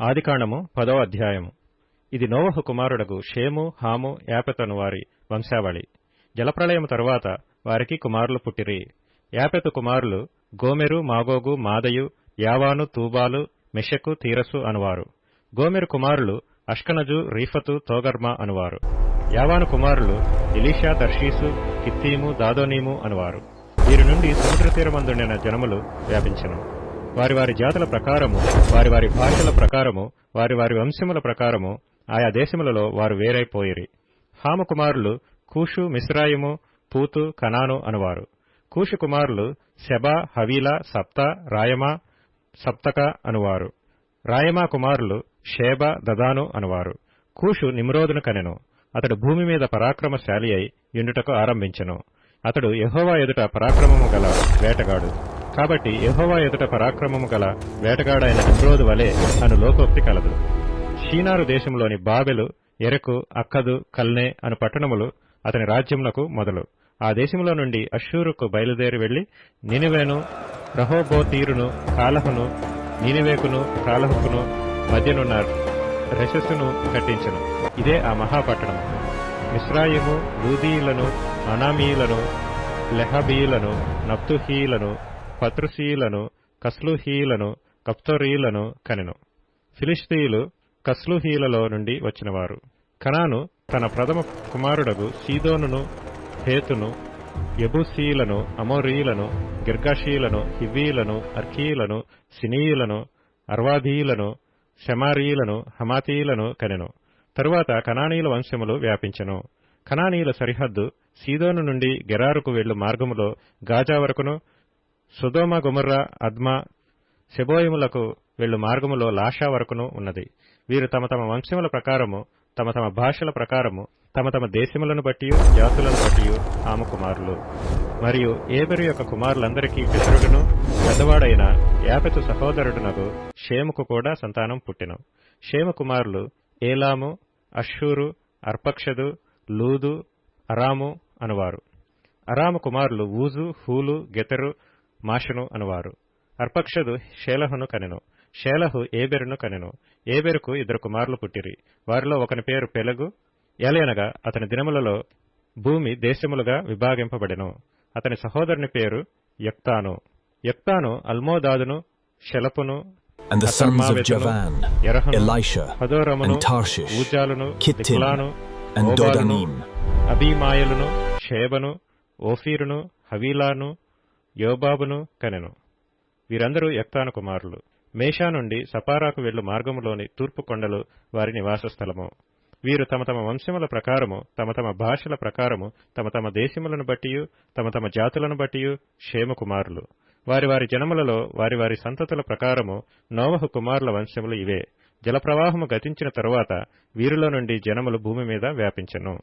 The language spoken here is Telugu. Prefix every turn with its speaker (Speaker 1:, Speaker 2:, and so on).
Speaker 1: ఆదికాండము 10వ అధ్యాయము. ఇది నోవహు కుమారుడగు షేము, హాము, యాపెతను వారి వంశావళి. జలప్రళయము తరువాత వారికి కుమారులు పుట్టిరి. యాపెతు కుమారులు గోమెరు, మాగోగు, మాదయు, యావాను, తూబాలు, మెషెకు, తీరసు అనువారు. గోమెరు కుమారులు అష్కనజు, రీఫతు, తోగర్మా అనువారు. యావాను కుమారులు ఎలీషా, తర్షీసు, కిత్తీము, దాదోనీము అనువారు. వీరి నుండి సముద్ర తీరమందుండిన జనములు వ్యాపించెను. వారి వారి జాతుల ప్రకారము, వారి వారి భాషల ప్రకారము, వారి వారి వంశముల ప్రకారము ఆయా దేశములలో వారు వేరైపోయిరి. హాము కుమారులు కూషు, మిస్రాయిము, పూతు, కనాను అనువారు. కూషు కుమారులు సెబా, హవీలా, సప్తా, రాయమా, సప్తక అనువారు. రాయమా కుమారులు షేబ, దదాను అనువారు. కూషు నిమ్రోదును కనెను. అతడు భూమి మీద పరాక్రమశాలి అయి యుండుటకు ఆరంభించెను. అతడు యెహోవా ఎదుట పరాక్రమము గల వేటగాడు. కాబట్టి యెహోవా ఎదుట పరాక్రమము గల వేటగాడైన నిమ్రోదు వలె అను లోకోక్తి కలదు. షీనారు దేశంలోని బాబెలు, ఎరకు, అక్కదు, కల్నే అను పట్టణములు అతని రాజ్యమునకు మొదలు. ఆ దేశములో నుండి అష్షూరుకు బయలుదేరి వెళ్లి నినివేను, రహోబోతీరును, కాలహును, నినివేకును, కాలహుకును మధ్యనున్న రెషస్సును కట్టించెను. ఇదే ఆ మహాపట్టణము. మిస్రాయిము, లూదీయులను, అనామీయులను, లెహబీయులను, నప్తుహీయులను, పత్రుసీయులను, కస్లూహీయులను, కప్తోరీయులను కనెను. ఫిలిష్తీయులు కస్లూహీయులలో నుండి వచ్చినవారు. కనాను తన ప్రథమ కుమారుడగు సీదోనును, హేతును, యెబూసీయులను, అమోరీయులను, గిర్గాషీయులను, హివ్వీయులను, అర్కీయులను, సినీయులను, అర్వాదీయులను, షెమారీయులను, హమాతీయులను కనెను. తరువాత కనానీయుల వంశములు వ్యాపించెను. కనానీయుల సరిహద్దు సీదోను నుండి గెరారుకు వెళ్లు మార్గములో గాజా వరకును, సొదొమ, గొమొర్రా, అద్మా, సెబోయిములకు వెళ్లు మార్గములో లాషా వరకును ఉన్నది. వీరు తమ తమ వంశముల ప్రకారము, తమ తమ భాషల ప్రకారము, తమ తమ దేశములను బట్టియు జాతులను బట్టియు ఆమె కుమారులు. మరియు ఏబెరు యొక్క కుమారులందరికీ పితరుడును పెద్దవాడైన యాపెతు సహోదరుడునగు షేముకు కూడా సంతానం పుట్టెను. షేము కుమారులు ఏలాము, అష్షూరు, అర్పక్షదు, లూదు, అరాము అనువారు. అరాము కుమారులు ఊజు, హూలు, గెతెరు, మాషను అనువారు. అర్పక్షదు షేలహును కనెను. షేలహు ఏబెరును కనెను. ఏబెరుకు 2 కుమారులు పుట్టిరి. వారిలో ఒకని పేరు పెలగు. ఏలయనగా అతని దినములలో భూమి దేశములుగా విభాగింపబడెను. అతని సహోదరుని పేరు Joktan. Joktan అల్మోదాదును, షెలపును,
Speaker 2: And the sons of Javan, Elisha, and Tarshish, Kittim, and Dodanim,
Speaker 1: అబీమాయలును, షేబను, ఓఫీరును, హవీలాను, యోబాబును కనెను. వీరందరూ యొక్తాను కుమారులు. మేషా నుండి సపారాకు వెళ్లు మార్గములోని తూర్పు కొండలు వారి నివాస స్థలము. వీరు తమ తమ వంశముల ప్రకారము, తమ తమ భాషల ప్రకారము, తమ తమ దేశములను బట్టియు, తమ తమ జాతులను బట్టియు షేము కుమారులు. వారి వారి జనములలో వారి వారి సంతతుల ప్రకారము నోవహు కుమారుల వంశములు ఇవే. జలప్రవాహము గతించిన తరువాత వీరిలో నుండి జనములు భూమి మీద వ్యాపించెను.